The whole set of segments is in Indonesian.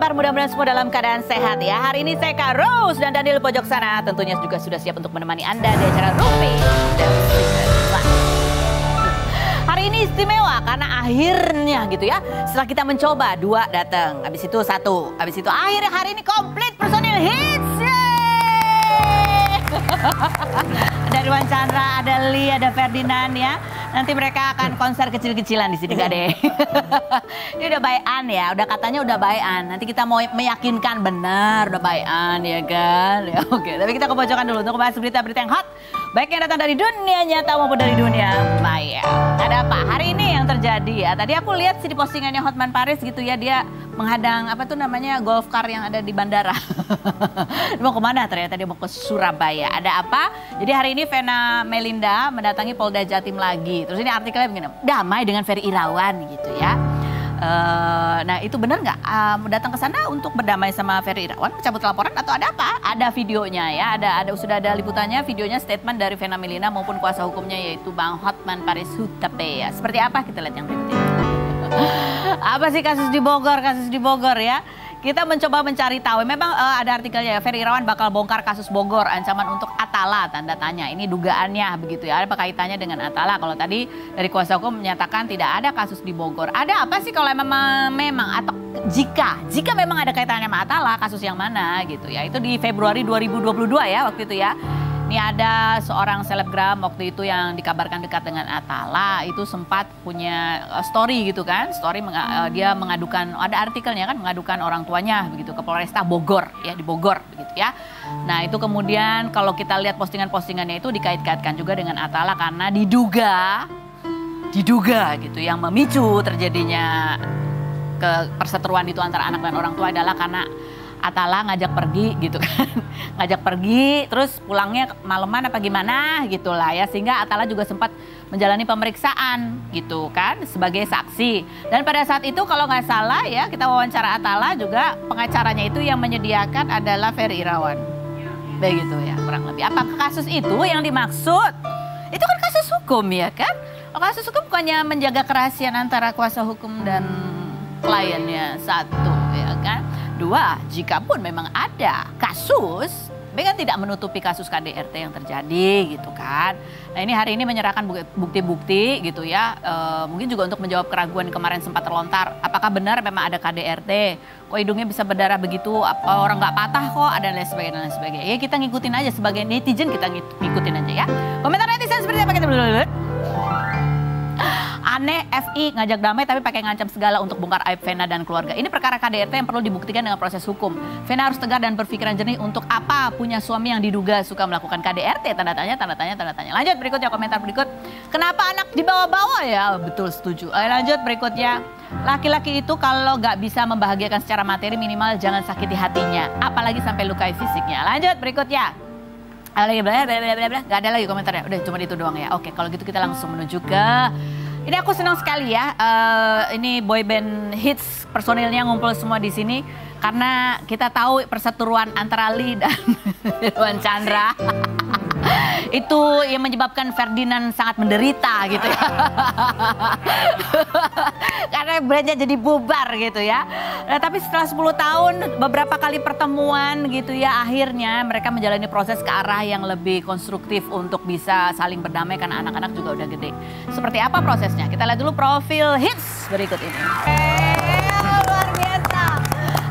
kabar? Mudah-mudahan semua dalam keadaan sehat ya. Hari ini saya Kak Rose dan Daniel pojok sana tentunya juga sudah siap untuk menemani Anda di acara Rupi. Hari ini istimewa karena akhirnya gitu ya. Setelah kita mencoba, 2 datang, habis itu 1, habis itu akhirnya hari ini komplit personil hits. Ada Irwan Chandra, ada Lee, ada Ferdinand ya. Nanti mereka akan konser kecil-kecilan di sini Kak De. Ini udah bayan ya, udah katanya udah bayan. Nanti kita mau meyakinkan benar udah bayan ya kan. Ya, oke, tapi kita ke pojokan dulu untuk membahas berita-berita yang hot. Baik yang datang dari dunia nyata maupun dari dunia maya. Ada apa hari ini yang terjadi ya? Tadi aku lihat sih di postingannya Hotman Paris gitu ya, dia menghadang apa tuh namanya golf car yang ada di bandara. Mau kemana ternyata dia mau ke Surabaya. Ada apa? Jadi hari ini Vena Melinda mendatangi Polda Jatim lagi. Terus ini artikelnya begini, damai dengan Ferry Irawan gitu ya. Nah itu benar nggak datang ke sana untuk berdamai sama Ferry Irawan, mencabut laporan atau ada apa? Ada videonya ya, sudah ada liputannya, videonya statement dari Vena Melinda maupun kuasa hukumnya yaitu Bang Hotman Paris Hutapea. Seperti apa kita lihat yang berikut ini. Apa sih kasus di Bogor ya? Kita mencoba mencari tahu. Memang ada artikelnya ya, Ferry Irawan bakal bongkar kasus Bogor, ancaman untuk Atala, tanda tanya. Ini dugaannya begitu ya, ada apa kaitannya dengan Atala? Kalau tadi dari kuasa hukum menyatakan tidak ada kasus di Bogor. Ada apa sih kalau memang atau jika memang ada kaitannya sama Atala, kasus yang mana gitu ya. Itu di Februari 2022 ya waktu itu ya. Ini ada seorang selebgram waktu itu yang dikabarkan dekat dengan Atala, itu sempat punya story gitu kan, dia mengadukan, ada artikelnya kan, mengadukan orang tuanya begitu ke Polresta Bogor ya, di Bogor begitu ya. Nah itu kemudian kalau kita lihat postingan-postingannya itu dikait-kaitkan juga dengan Atala karena diduga gitu yang memicu terjadinya perseteruan itu antara anak dan orang tua adalah karena Atala ngajak pergi gitu kan, ngajak pergi terus pulangnya maleman apa gimana gitu lah ya, sehingga Atala juga sempat menjalani pemeriksaan gitu kan sebagai saksi. Dan pada saat itu kalau nggak salah ya kita wawancara Atala juga, pengacaranya itu yang menyediakan adalah Ferry Irawan. Begitu ya kurang lebih. Apakah kasus itu yang dimaksud? Itu kan kasus hukum ya kan? Kasus hukum bukannya menjaga kerahasiaan antara kuasa hukum dan kliennya, 1 ya kan. 2, jika pun memang ada kasus, kan tidak menutupi kasus KDRT yang terjadi gitu kan. Nah ini hari ini menyerahkan bukti-bukti gitu ya, mungkin juga untuk menjawab keraguan kemarin sempat terlontar. Apakah benar memang ada KDRT? Kok hidungnya bisa berdarah begitu? Apa orang nggak patah kok? Dan lain sebagainya. Ya kita ngikutin aja sebagai netizen, kita ngikutin aja ya. Komentar netizen seperti apa kita dulu. Aneh, FI ngajak damai tapi pakai ngancam segala untuk bongkar aib Vena dan keluarga. Ini perkara KDRT yang perlu dibuktikan dengan proses hukum. Vena harus tegar dan berpikiran jernih untuk apa punya suami yang diduga suka melakukan KDRT. Tanda tanya. Lanjut berikutnya, komentar berikut. Kenapa anak dibawa-bawa ya? Betul setuju. Lanjut berikutnya. Laki-laki itu kalau nggak bisa membahagiakan secara materi minimal jangan sakiti hatinya. Apalagi sampai lukai fisiknya. Lanjut berikutnya. Gak ada lagi komentarnya. Udah cuma itu doang ya. Oke kalau gitu kita langsung menuju ke... Ini aku senang sekali ya, ini boyband hits personilnya ngumpul semua di sini karena kita tahu perseteruan antara Lee dan Irwan Chandra itu yang menyebabkan Ferdinand sangat menderita gitu ya. Karena brandnya jadi bubar gitu ya. Nah, tapi setelah 10 tahun beberapa kali pertemuan gitu ya, akhirnya mereka menjalani proses ke arah yang lebih konstruktif untuk bisa saling berdamai karena anak-anak juga udah gede. Seperti apa prosesnya? Kita lihat dulu profil hits berikut ini. Luar biasa.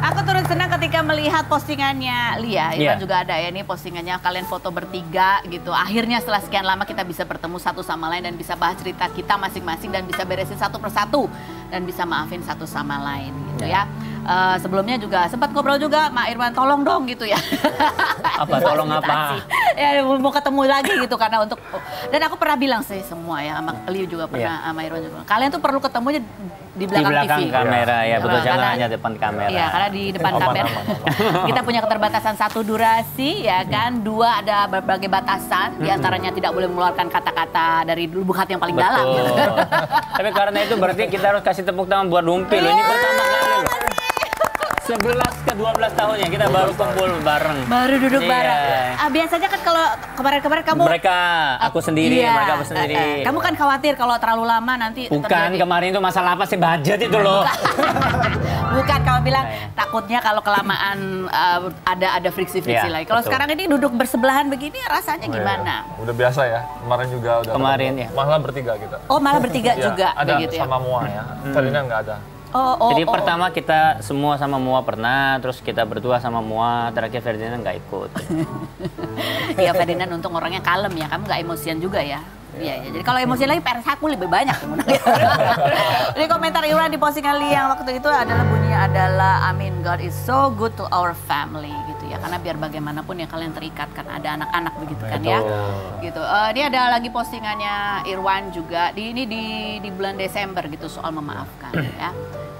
Aku turut senang ketika melihat postingannya Lia, Irwan juga ada ya, ini postingannya kalian foto bertiga gitu. Akhirnya setelah sekian lama kita bisa bertemu satu sama lain dan bisa bahas cerita kita masing-masing dan bisa beresin satu persatu dan bisa maafin satu sama lain gitu ya. Sebelumnya juga sempat ngobrol juga, Mak Irwan tolong dong gitu ya. Apa tolong apa? Ya mau ketemu lagi gitu karena untuk, dan aku pernah bilang sih semua ya, sama Liu juga pernah, sama Irwan juga. Kalian tuh perlu ketemunya di belakang TV. Kamera ya, betul, jangan hanya depan kamera. Iya, karena di depan kamera kita punya keterbatasan 1 durasi ya kan, 2 ada berbagai batasan, diantaranya tidak boleh mengeluarkan kata-kata dari lubuk hati yang paling dalam. Gitu. Tapi karena itu berarti kita harus kasih tepuk tangan buat Rumpi loh, ini pertama kali loh. 11 ke 12 tahunnya kita baru kumpul bareng. Baru duduk bareng. Biasanya kan kalau kemarin-kemarin kamu... aku sendiri, mereka aku sendiri. Kamu kan khawatir kalau terlalu lama nanti... Bukan, kemarin itu masalah apa sih, budget itu loh. Bukan, kalau bilang takutnya kalau kelamaan ada friksi-friksi lagi. Kalau sekarang ini duduk bersebelahan begini rasanya gimana? Udah biasa ya. Kemarin juga udah. Kemarin ya. Malah bertiga kita. Oh, malah bertiga juga. Ada begitu sama Moa ya. Ferdinand nggak ada. Jadi pertama kita semua sama Moa pernah, terus kita berdua sama Moa, terakhir Ferdinand nggak ikut. Iya, Ferdinand untung orangnya kalem ya, kamu nggak emosian juga ya. Iya, jadi kalau emosi lagi pers aku lebih banyak. Jadi komentar Irwan di postingan Lee yang waktu itu bunyinya adalah I mean God is so good to our family gitu ya, karena biar bagaimanapun ya kalian terikat kan, ada anak-anak begitu kan ya. Gitu. Ini ada lagi postingannya Irwan juga ini di bulan Desember gitu soal memaafkan ya.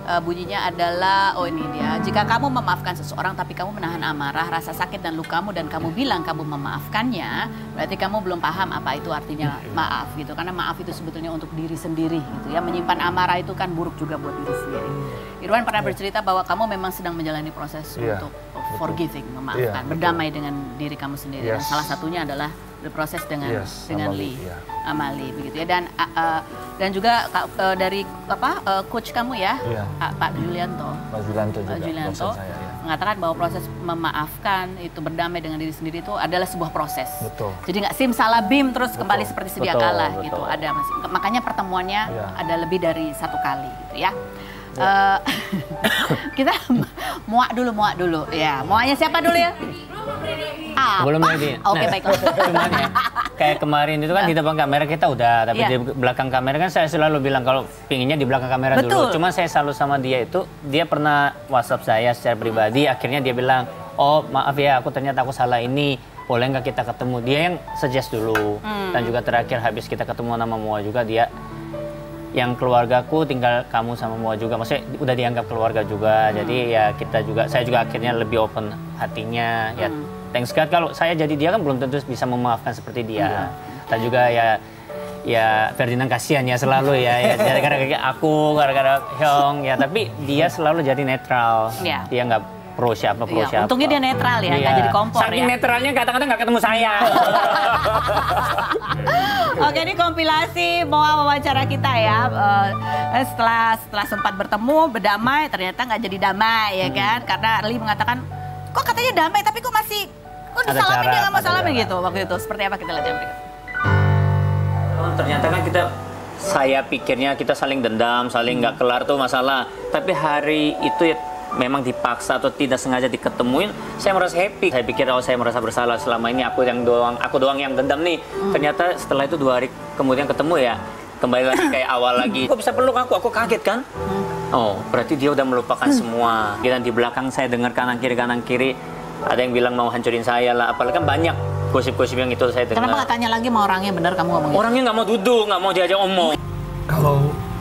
Bunyinya adalah, ini dia, jika kamu memaafkan seseorang tapi kamu menahan amarah, rasa sakit dan lukamu dan kamu bilang kamu memaafkannya, berarti kamu belum paham apa itu artinya maaf gitu. Karena maaf itu sebetulnya untuk diri sendiri gitu ya, menyimpan amarah itu kan buruk juga buat diri sendiri. Irwan pernah bercerita bahwa kamu memang sedang menjalani proses untuk forgiving, memaafkan, berdamai dengan diri kamu sendiri. Dan salah satunya adalah berproses dengan Lee, Amali begitu ya, dan juga dari coach kamu ya, Pak Julianto. Pak Julianto juga. Julianto mengatakan bahwa proses memaafkan itu berdamai dengan diri sendiri itu adalah sebuah proses. Betul. Jadi nggak simsalabim terus kembali seperti sedia kala gitu. Ada makanya pertemuannya ada lebih dari satu kali gitu ya. Kita muak dulu ya. Muaknya siapa dulu ya? Belum lagi. Oke, baiklah. Cuman ya, kayak kemarin itu kan di depan kamera kita udah, tapi di belakang kamera kan saya selalu bilang kalau pinginnya di belakang kamera dulu. Cuma saya selalu sama dia itu, dia pernah WhatsApp saya secara pribadi, akhirnya dia bilang, oh maaf ya, ternyata aku salah ini, boleh nggak kita ketemu? Dia yang suggest dulu. Dan juga terakhir habis kita ketemu sama Moa juga, dia yang keluargaku tinggal kamu sama Moa juga, maksudnya udah dianggap keluarga juga. Jadi ya saya juga akhirnya lebih open hatinya ya. Thanks God, kalau saya jadi dia kan belum tentu bisa memaafkan seperti dia. Dan juga ya Ferdinand kasihan ya selalu ya gara-gara aku, gara-gara Hyung ya, tapi dia selalu jadi netral. Dia nggak pro siapa. Untungnya dia netral ya, nggak jadi kompor. Saking netralnya kadang-kadang nggak ketemu saya. Oke, ini kompilasi wawancara kita ya. Setelah sempat bertemu, berdamai, ternyata nggak jadi damai ya kan? Karena Lee mengatakan, kok katanya damai tapi kok disalamin, dia nggak mau salamin gitu waktu itu. Seperti apa, kita lihat yang berikut. Ternyata kan saya pikirnya kita saling dendam, saling nggak kelar tuh masalah. Tapi hari itu ya memang dipaksa atau tidak sengaja diketemuin, saya merasa happy. Saya pikir saya merasa bersalah selama ini, aku doang yang dendam nih. Ternyata setelah itu 2 hari kemudian ketemu ya, kembali lagi kayak awal lagi. Kok bisa peluk aku kaget kan? Oh, berarti dia udah melupakan semua. Dan di belakang saya dengar kanan kiri, ada yang bilang mau hancurin saya lah. Apalagi kan banyak gosip-gosip yang itu saya dengar. Kenapa nggak tanya lagi sama orangnya, benar kamu ngomong? Orangnya nggak mau duduk, nggak mau diajak omong. Kalau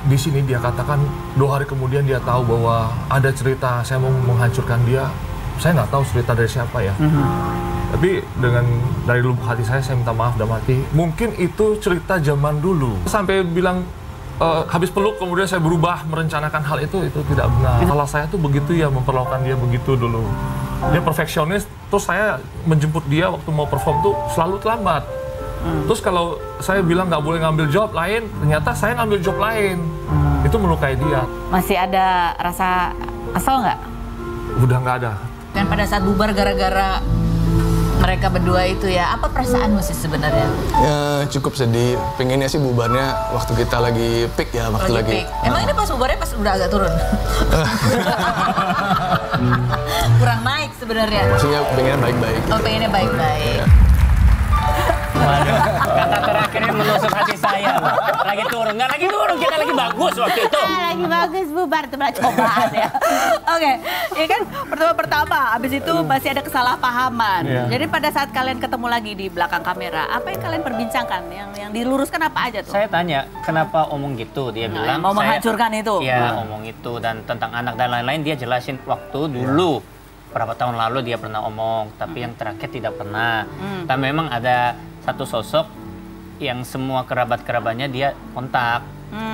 di sini dia katakan 2 hari kemudian dia tahu bahwa ada cerita saya mau menghancurkan dia. Saya nggak tahu cerita dari siapa ya. Tapi dari lubuk hati saya minta maaf dalam hati. Mungkin itu cerita zaman dulu. Sampai bilang habis peluk kemudian saya berubah merencanakan hal itu tidak benar. Salah saya tuh begitu ya, memperlakukan dia begitu dulu. Dia perfeksionis, terus saya menjemput dia waktu mau perform tuh selalu terlambat. Terus kalau saya bilang nggak boleh ngambil job lain, ternyata saya ngambil job lain. Itu melukai dia. Masih ada rasa kesel nggak? Udah nggak ada. Dan pada saat bubar gara-gara mereka berdua itu ya, apa perasaanmu sih sebenarnya? Ya cukup sedih, pengennya sih bubarnya waktu kita lagi peak ya, waktu lagi. Emang ini pas bubarnya pas udah agak turun? Kurang naik sebenarnya. Maksudnya pengennya baik-baik. Oh, pengennya baik-baik. Waduh, kata terakhirnya menusuk hati saya. Lagi turun, nggak lagi turun, kita lagi bagus waktu itu. Lagi bagus, bubar, itu cobaan ya. Oke, ya kan pertama, abis itu masih ada kesalahpahaman. Jadi pada saat kalian ketemu lagi di belakang kamera, apa yang kalian perbincangkan? Yang diluruskan apa aja tuh? Saya tanya, kenapa omong gitu? Dia bilang, mau menghancurkan itu? Iya, omong itu, dan tentang anak dan lain-lain dia jelasin waktu dulu. Berapa tahun lalu dia pernah omong, tapi yang terakhir tidak pernah. Dan memang ada satu sosok yang semua kerabat-kerabatnya dia kontak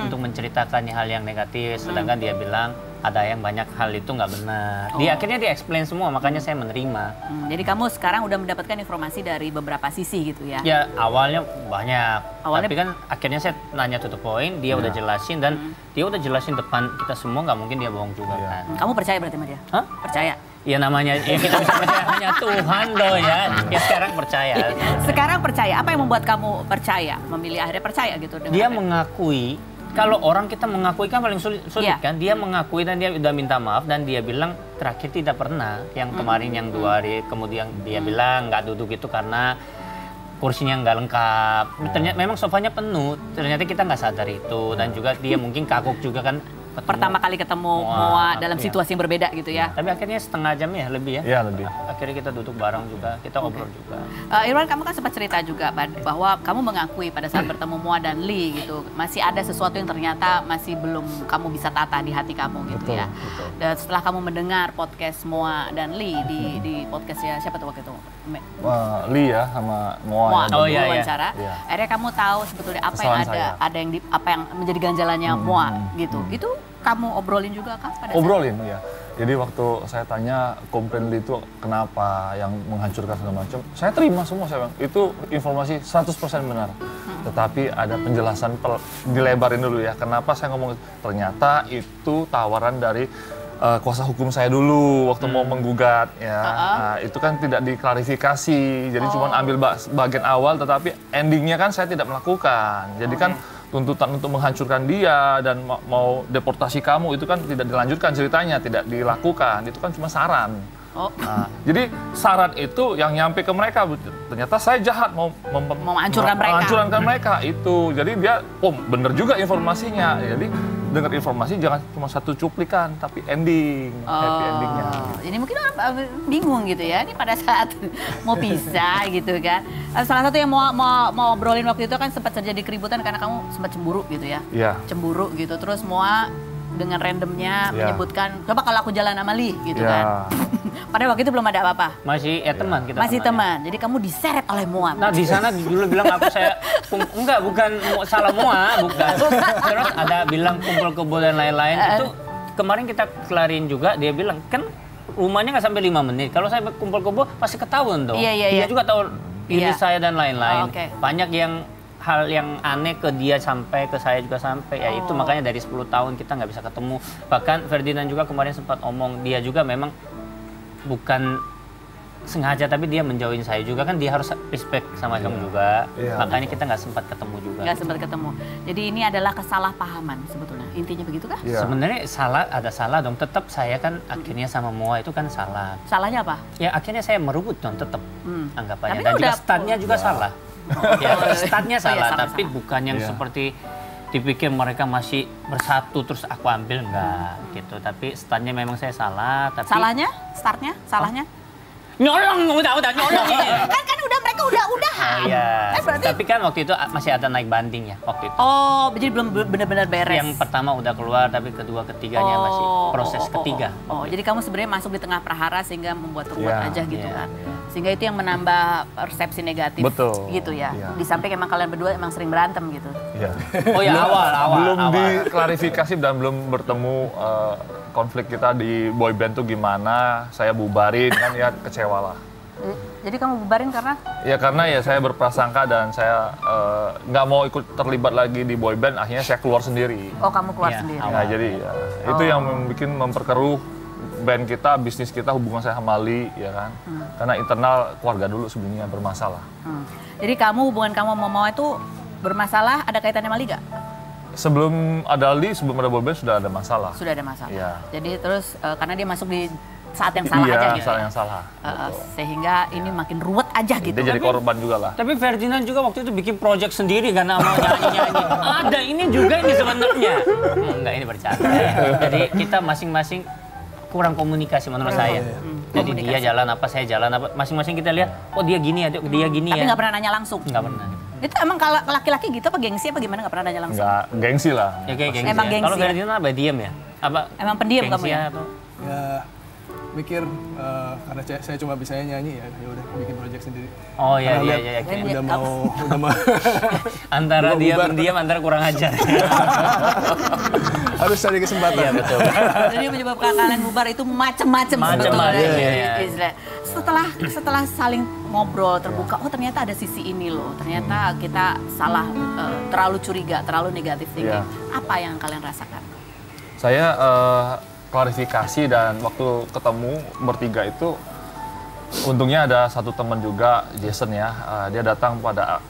untuk menceritakan hal yang negatif, sedangkan dia bilang ada yang banyak hal itu nggak benar. Dia akhirnya dia explain semua, makanya saya menerima. Jadi kamu sekarang udah mendapatkan informasi dari beberapa sisi gitu ya? Ya awalnya banyak, tapi kan akhirnya saya nanya to the point, dia udah jelasin dan dia udah jelasin depan kita semua, nggak mungkin dia bohong juga kan. Kamu percaya berarti sama dia? Hah? Percaya? Ya namanya, ya kita bisa percaya hanya Tuhan loh ya. Ya sekarang percaya. Sekarang percaya, apa yang membuat kamu percaya? Memilih akhirnya percaya gitu? Dengan Dia mengakui. Kalau orang kita mengakui kan paling sulit kan. Dia mengakui dan dia udah minta maaf dan dia bilang terakhir tidak pernah. Yang kemarin yang 2 hari kemudian dia bilang nggak duduk itu karena kursinya nggak lengkap. Ternyata memang sofanya penuh. Ternyata kita nggak sadar itu dan juga dia mungkin kagok juga kan. Pertama kali ketemu Moa dalam situasi yang berbeda gitu ya? Tapi akhirnya setengah jam ya lebih ya? Iya lebih. Akhirnya kita duduk bareng juga, kita ngobrol juga. Irwan, kamu kan sempat cerita juga bahwa kamu mengakui pada saat bertemu Moa dan Lee gitu, masih ada sesuatu yang ternyata masih belum kamu bisa tata di hati kamu gitu ya. Dan setelah kamu mendengar podcast Moa dan Lee di podcastnya siapa tuh waktu itu? Lee ya sama Moa. Oh iya, wawancara. Akhirnya kamu tahu sebetulnya apa yang ada yang apa yang menjadi ganjalannya Moa gitu. Itu kamu obrolin juga kah pada Obrolin, ya. Jadi waktu saya tanya komplain Lee itu kenapa yang menghancurkan segala macam, saya terima semua, saya bilang. Itu informasi 100% benar. Tetapi ada penjelasan, dilebarin dulu ya. Kenapa saya ngomong ternyata itu tawaran dari kuasa hukum saya dulu waktu mau menggugat ya. Nah, itu kan tidak diklarifikasi. Jadi cuma ambil bagian awal tetapi endingnya kan saya tidak melakukan. Jadi kan tuntutan untuk menghancurkan dia dan mau deportasi kamu itu kan tidak dilanjutkan ceritanya, tidak dilakukan. Itu kan cuma saran. Nah, jadi saran itu yang nyampe ke mereka, ternyata saya jahat mau menghancurkan mereka itu. Jadi dia, bener juga informasinya. Jadi dengar informasi jangan cuma satu cuplikan, tapi ending, happy endingnya. Ini mungkin orang bingung gitu ya, ini pada saat mau pisah gitu kan. Salah satu yang mau obrolin waktu itu kan sempat terjadi keributan karena kamu sempat cemburu gitu ya. Iya. Cemburu gitu, terus Moa dengan randomnya menyebutkan, coba kalau aku jalan sama Lee gitu kan. Padahal waktu itu belum ada apa-apa. Masih teman kita. Masih teman. Jadi kamu diseret oleh Moa. Nah di sana dulu bilang bukan salah Moa, bukan. Terus ada bilang kumpul kebo dan lain-lain. Itu kemarin kita kelarin juga, dia bilang kan rumahnya nggak sampai 5 menit. Kalau saya kumpul kebo pasti ketahuan dong. Dia juga tahu ini saya dan lain-lain. Banyak hal yang aneh ke dia sampai ke saya juga sampai ya itu makanya dari 10 tahun kita nggak bisa ketemu. Bahkan Ferdinand juga kemarin sempat omong, dia juga memang bukan sengaja tapi dia menjauhin saya juga kan, dia harus respect sama kamu juga. Makanya kita nggak sempat ketemu juga. Nggak sempat ketemu. Jadi ini adalah kesalahpahaman sebetulnya. Intinya begitu kah? Sebenarnya ada salah dong. Tetap saya kan akhirnya sama Moa itu kan salah. Salahnya apa? Ya akhirnya saya merubut dong tetap anggapannya. Dan juga startnya juga salah. Startnya salah, tapi bukan yang seperti dipikir mereka masih bersatu terus aku ambil enggak gitu. Tapi startnya memang saya salah. Tapi salahnya? Startnya? Salahnya? Nyolong, udah nyolong. kan mereka udahan. Iya. Tapi kan waktu itu masih ada naik banding ya waktu itu. Jadi belum benar-benar beres. Yang pertama udah keluar, tapi kedua ketiganya masih proses ketiga. Jadi kamu sebenarnya masuk di tengah prahara sehingga membuat ruwet aja gitu kan. Sehingga itu yang menambah persepsi negatif. Betul. Gitu ya. Di samping emang kalian berdua emang sering berantem gitu. Iya. Oh ya awal. Belum diklarifikasi dan belum bertemu konflik kita di boyband tuh gimana, saya bubarin kan ya kecewa lah. Jadi kamu bubarin karena? Ya karena ya saya berprasangka dan saya nggak mau ikut terlibat lagi di boyband, akhirnya saya keluar sendiri. Oh kamu keluar sendiri? Nah jadi itu yang memperkeruh band kita, bisnis kita, hubungan saya sama Lee ya kan. Karena internal keluarga dulu sebelumnya bermasalah. Jadi hubungan kamu sama Moa itu bermasalah, ada kaitannya sama Lee gak? Sebelum ada Lee, sebelum ada boyband sudah ada masalah. Sudah ada masalah. Iya. Jadi terus karena dia masuk di saat yang salah aja gitu. Iya, saat yang salah. Sehingga ini makin ruwet aja gitu. Dia jadi korban juga lah. Tapi Ferdinand juga waktu itu bikin project sendiri karena mau nyanyi-nyanyi. Ada ini juga ini sebenarnya. Enggak, ini bercanda. Jadi kita masing-masing kurang komunikasi menurut saya. Jadi dia jalan apa, saya jalan apa. Masing-masing kita lihat, oh dia gini ya, dia gini ya. Tapi nggak pernah nanya langsung? Nggak pernah. Itu emang kalau laki-laki gitu apa gengsi apa gimana, nggak pernah nanya langsung? Nggak, gengsi lah. Ya kayak gengsi. Emang gengsi. Kalau Ferdinand apa diam ya? Apa emang pendiam kamu ya? Ya mikir karena saya cuma bisa nyanyi ya udah bikin project sendiri. Oh iya. Udah mau Antara dia pendiam, antara kurang ajar. Harus cari kesempatan. Iya betul. Jadi menyebabkan kalian bubar itu macam-macam sebetulnya. Iya. Setelah saling ngobrol terbuka, oh ternyata ada sisi ini loh. Ternyata kita salah terlalu curiga, terlalu negatif tinggi. Apa yang kalian rasakan? Saya klarifikasi dan waktu ketemu bertiga itu untungnya ada satu teman juga, Jason ya, dia datang pada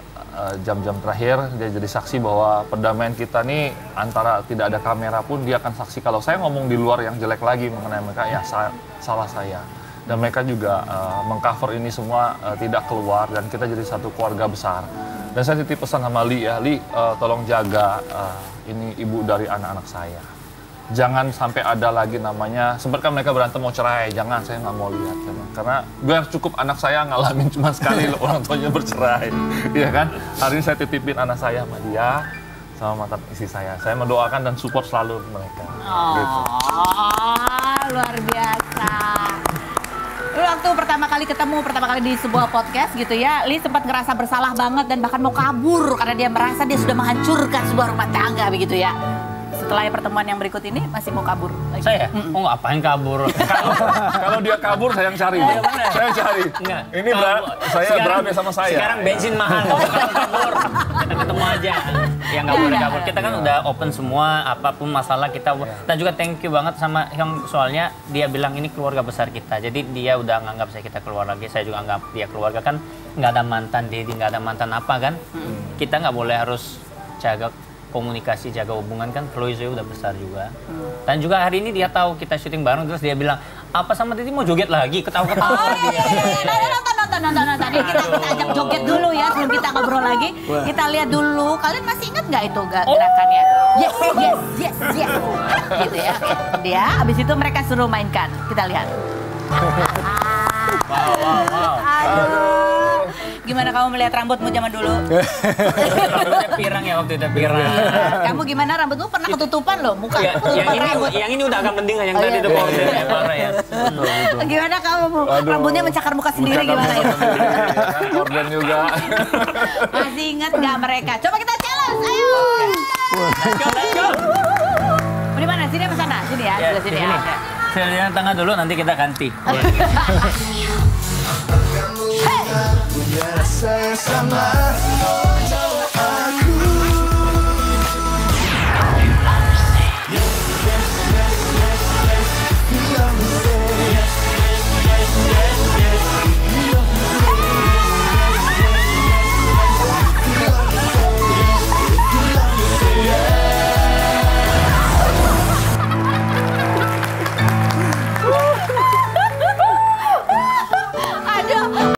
jam-jam terakhir, dia jadi saksi bahwa perdamaian kita nih antara tidak ada kamera pun dia akan saksi kalau saya ngomong di luar yang jelek lagi mengenai mereka, ya salah saya. Dan mereka juga mengcover ini semua tidak keluar dan kita jadi satu keluarga besar. Dan saya titip pesan sama Li ya, Li tolong jaga ini ibu dari anak-anak saya. Jangan sampai ada lagi namanya, sempat kan mereka berantem mau cerai, jangan, saya nggak mau lihat. Karena biar cukup anak saya ngalamin cuma sekali orang tuanya bercerai. Iya kan, hari ini saya titipin anak saya sama dia, sama mantan istri saya. Saya mendoakan dan support selalu mereka. Gitu. Luar biasa. Lu waktu pertama kali di sebuah podcast gitu ya, Li sempat ngerasa bersalah banget dan bahkan mau kabur karena dia merasa dia sudah menghancurkan sebuah rumah tangga begitu ya. Setelah pertemuan yang berikut ini masih mau kabur lagi? Saya? Oh ngapain kabur? Kalau dia kabur saya yang cari. Saya cari. Enggak. Ini saya berani sama saya. Sekarang bensin mahal, nggak usah kabur. Kita ketemu aja. Ya nggak boleh kabur. Kita kan udah open semua, apapun masalah kita. Dan juga thank you banget sama yang soalnya dia bilang ini keluarga besar kita. Jadi dia udah nganggap saya kita keluar lagi. Saya juga anggap dia keluarga, kan nggak ada mantan Dedi, nggak ada mantan apa kan. Kita nggak boleh harus jaga komunikasi, jaga hubungan, kan peluit saya udah besar juga. Dan juga hari ini dia tahu kita syuting bareng, terus dia bilang, apa sama Titi mau joget lagi? Ketawa-ketawa dia. Nonton. Kita ajak joget dulu ya sebelum kita ngobrol lagi. Kita lihat dulu, kalian masih ingat nggak itu gerakannya? Yes. Gitu ya. Dia, abis itu mereka suruh mainkan. Kita lihat. Wow. Gimana kamu melihat rambutmu zaman dulu? Rambutnya pirang ya waktu itu, pirang. Kamu gimana rambutmu pernah ketutupan loh, muka ketutupan rambut. Yang ini udah agak mending, yang tadi itu powder parah ya. Gimana kamu, rambutnya mencakar muka sendiri gimana ya? Organ juga. Masih ingat nggak mereka? Coba kita challenge, ayo! Let's go! Di mana? Sini apa sana? Sini ya, sini ya. Saya lihat tengah dulu, nanti kita ganti. Biasa sama